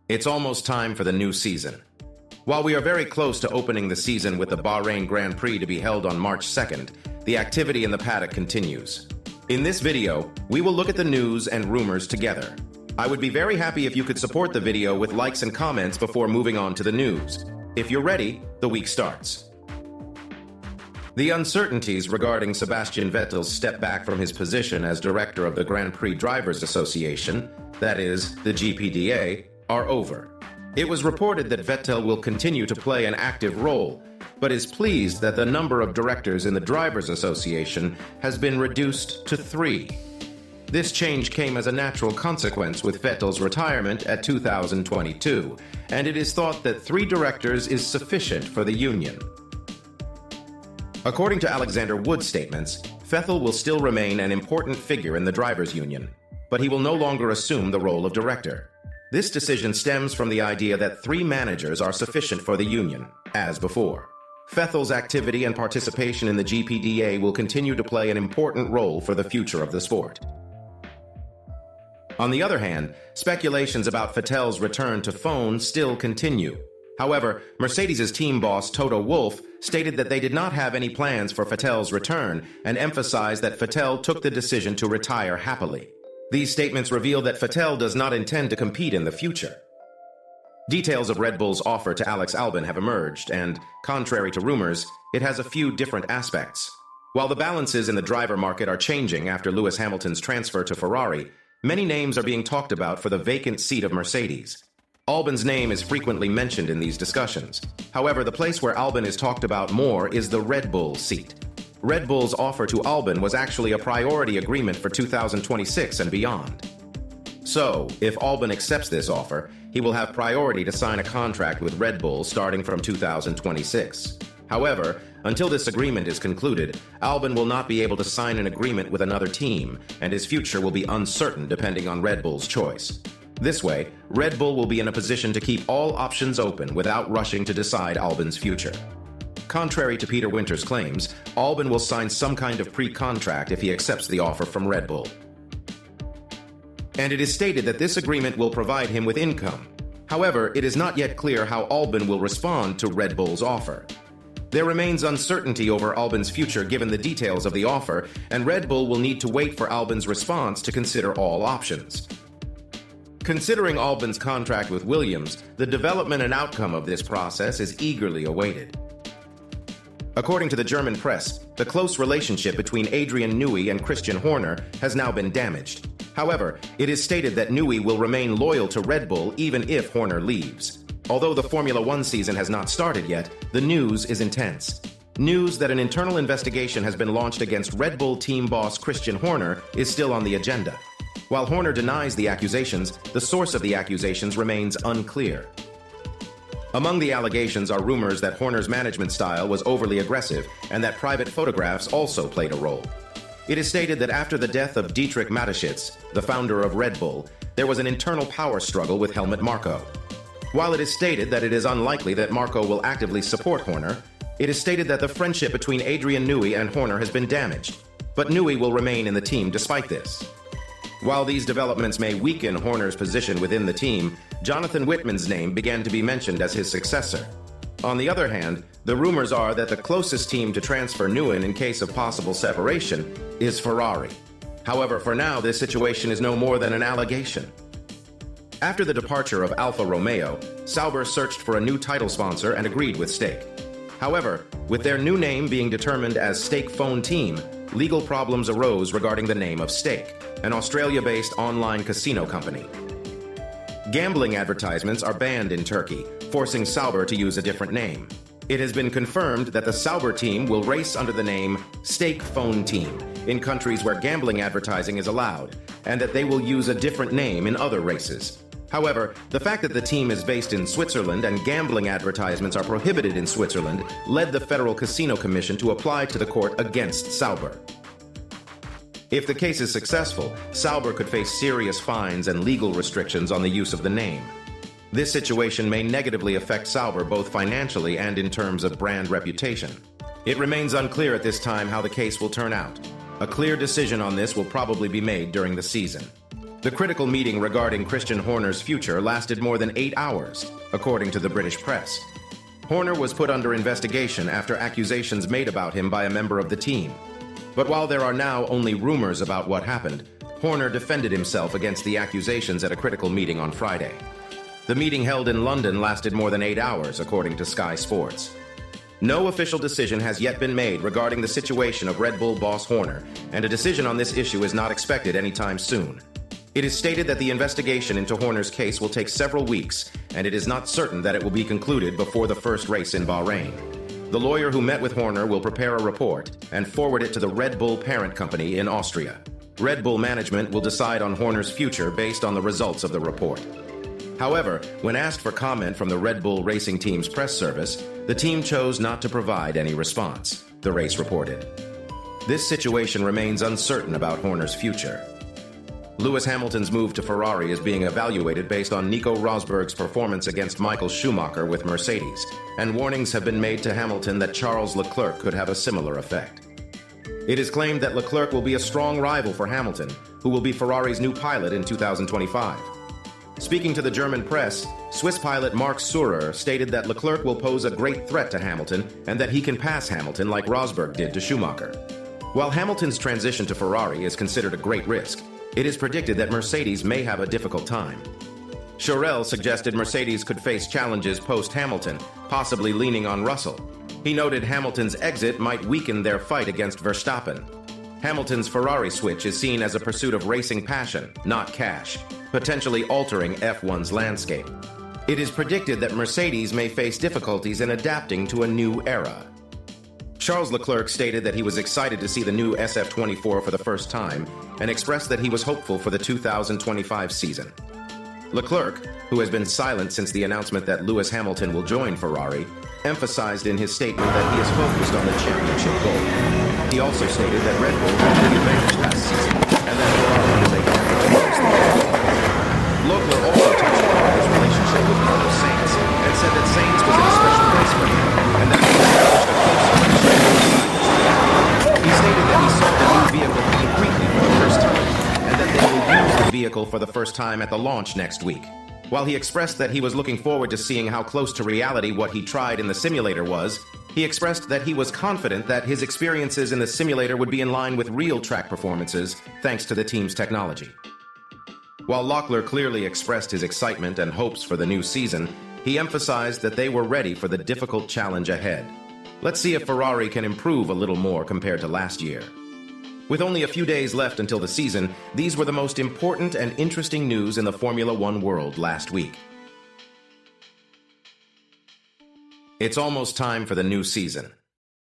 It's almost time for the new season. While we are very close to opening the season with the Bahrain Grand Prix to be held on March 2nd, the activity in the paddock continues. In this video, we will look at the news and rumors together. I would be very happy if you could support the video with likes and comments before moving on to the news. If you're ready, the week starts. The uncertainties regarding Sebastian Vettel's step back from his position as director of the Grand Prix Drivers Association, that is, the GPDA, are over. It was reported that Vettel will continue to play an active role, but is pleased that the number of directors in the Drivers Association has been reduced to 3. This change came as a natural consequence with Vettel's retirement at 2022, and it is thought that 3 directors is sufficient for the union. According to Alexander Wood's statements, Vettel will still remain an important figure in the drivers' union, but he will no longer assume the role of director. This decision stems from the idea that 3 managers are sufficient for the union, as before. Vettel's activity and participation in the GPDA will continue to play an important role for the future of the sport. On the other hand, speculations about Vettel's return to F1 still continue. However, Mercedes' team boss Toto Wolff stated that they did not have any plans for Vettel's return and emphasized that Vettel took the decision to retire happily. These statements reveal that Vettel does not intend to compete in the future. Details of Red Bull's offer to Alex Albon have emerged, and, contrary to rumors, it has a few different aspects. While the balances in the driver market are changing after Lewis Hamilton's transfer to Ferrari, many names are being talked about for the vacant seat of Mercedes. Albon's name is frequently mentioned in these discussions. However, the place where Albon is talked about more is the Red Bull seat. Red Bull's offer to Albon was actually a priority agreement for 2026 and beyond. So, if Albon accepts this offer, he will have priority to sign a contract with Red Bull starting from 2026. However, until this agreement is concluded, Albon will not be able to sign an agreement with another team, and his future will be uncertain depending on Red Bull's choice. This way, Red Bull will be in a position to keep all options open without rushing to decide Albon's future. Contrary to Peter Winter's claims, Albon will sign some kind of pre-contract if he accepts the offer from Red Bull. And it is stated that this agreement will provide him with income. However, it is not yet clear how Albon will respond to Red Bull's offer. There remains uncertainty over Albon's future given the details of the offer, and Red Bull will need to wait for Albon's response to consider all options. Considering Albon's contract with Williams, the development and outcome of this process is eagerly awaited. According to the German press, the close relationship between Adrian Newey and Christian Horner has now been damaged. However, it is stated that Newey will remain loyal to Red Bull even if Horner leaves. Although the Formula One season has not started yet, the news is intense. News that an internal investigation has been launched against Red Bull team boss Christian Horner is still on the agenda. While Horner denies the accusations, the source of the accusations remains unclear. Among the allegations are rumors that Horner's management style was overly aggressive and that private photographs also played a role. It is stated that after the death of Dietrich Mateschitz, the founder of Red Bull, there was an internal power struggle with Helmut Marko. While it is stated that it is unlikely that Marko will actively support Horner, it is stated that the friendship between Adrian Newey and Horner has been damaged, but Newey will remain in the team despite this. While these developments may weaken Horner's position within the team, Jonathan Whitman's name began to be mentioned as his successor. On the other hand, the rumors are that the closest team to transfer Newey in case of possible separation is Ferrari. However, for now, this situation is no more than an allegation. After the departure of Alfa Romeo, Sauber searched for a new title sponsor and agreed with Stake. However, with their new name being determined as Stake Phone Team, legal problems arose regarding the name of Stake, an Australia-based online casino company. Gambling advertisements are banned in Turkey, forcing Sauber to use a different name. It has been confirmed that the Sauber team will race under the name Stake Phone Team in countries where gambling advertising is allowed, and that they will use a different name in other races. However, the fact that the team is based in Switzerland and gambling advertisements are prohibited in Switzerland led the Federal Casino Commission to apply to the court against Sauber. If the case is successful, Sauber could face serious fines and legal restrictions on the use of the name. This situation may negatively affect Sauber both financially and in terms of brand reputation. It remains unclear at this time how the case will turn out. A clear decision on this will probably be made during the season. The critical meeting regarding Christian Horner's future lasted more than 8 hours, according to the British press. Horner was put under investigation after accusations made about him by a member of the team. But while there are now only rumors about what happened, Horner defended himself against the accusations at a critical meeting on Friday. The meeting held in London lasted more than 8 hours, according to Sky Sports. No official decision has yet been made regarding the situation of Red Bull boss Horner, and a decision on this issue is not expected anytime soon. It is stated that the investigation into Horner's case will take several weeks, and it is not certain that it will be concluded before the first race in Bahrain. The lawyer who met with Horner will prepare a report and forward it to the Red Bull parent company in Austria. Red Bull management will decide on Horner's future based on the results of the report. However, when asked for comment from the Red Bull Racing Team's press service, the team chose not to provide any response, the race reported. This situation remains uncertain about Horner's future. Lewis Hamilton's move to Ferrari is being evaluated based on Nico Rosberg's performance against Michael Schumacher with Mercedes, and warnings have been made to Hamilton that Charles Leclerc could have a similar effect. It is claimed that Leclerc will be a strong rival for Hamilton, who will be Ferrari's new pilot in 2025. Speaking to the German press, Swiss pilot Marc Surer stated that Leclerc will pose a great threat to Hamilton and that he can pass Hamilton like Rosberg did to Schumacher. While Hamilton's transition to Ferrari is considered a great risk, it is predicted that Mercedes may have a difficult time. Surer suggested Mercedes could face challenges post-Hamilton, possibly leaning on Russell. He noted Hamilton's exit might weaken their fight against Verstappen. Hamilton's Ferrari switch is seen as a pursuit of racing passion, not cash, potentially altering F1's landscape. It is predicted that Mercedes may face difficulties in adapting to a new era. Charles Leclerc stated that he was excited to see the new SF24 for the first time and expressed that he was hopeful for the 2025 season. Leclerc, who has been silent since the announcement that Lewis Hamilton will join Ferrari, emphasized in his statement that he is focused on the championship goal. He also stated that Red Bull had the advantage last season and that Ferrari will make an effort to close the gap. Leclerc also touched upon his relationship with Carlos Sainz and said that Sainz was in a special place for him and that he established a close connection. He stated that he saw the new vehicle concretely for the first time and that they will use the vehicle for the first time at the launch next week. While he expressed that he was looking forward to seeing how close to reality what he tried in the simulator was, he expressed that he was confident that his experiences in the simulator would be in line with real track performances thanks to the team's technology. While Leclerc clearly expressed his excitement and hopes for the new season, he emphasized that they were ready for the difficult challenge ahead. Let's see if Ferrari can improve a little more compared to last year. With only a few days left until the season, these were the most important and interesting news in the Formula One world last week. It's almost time for the new season.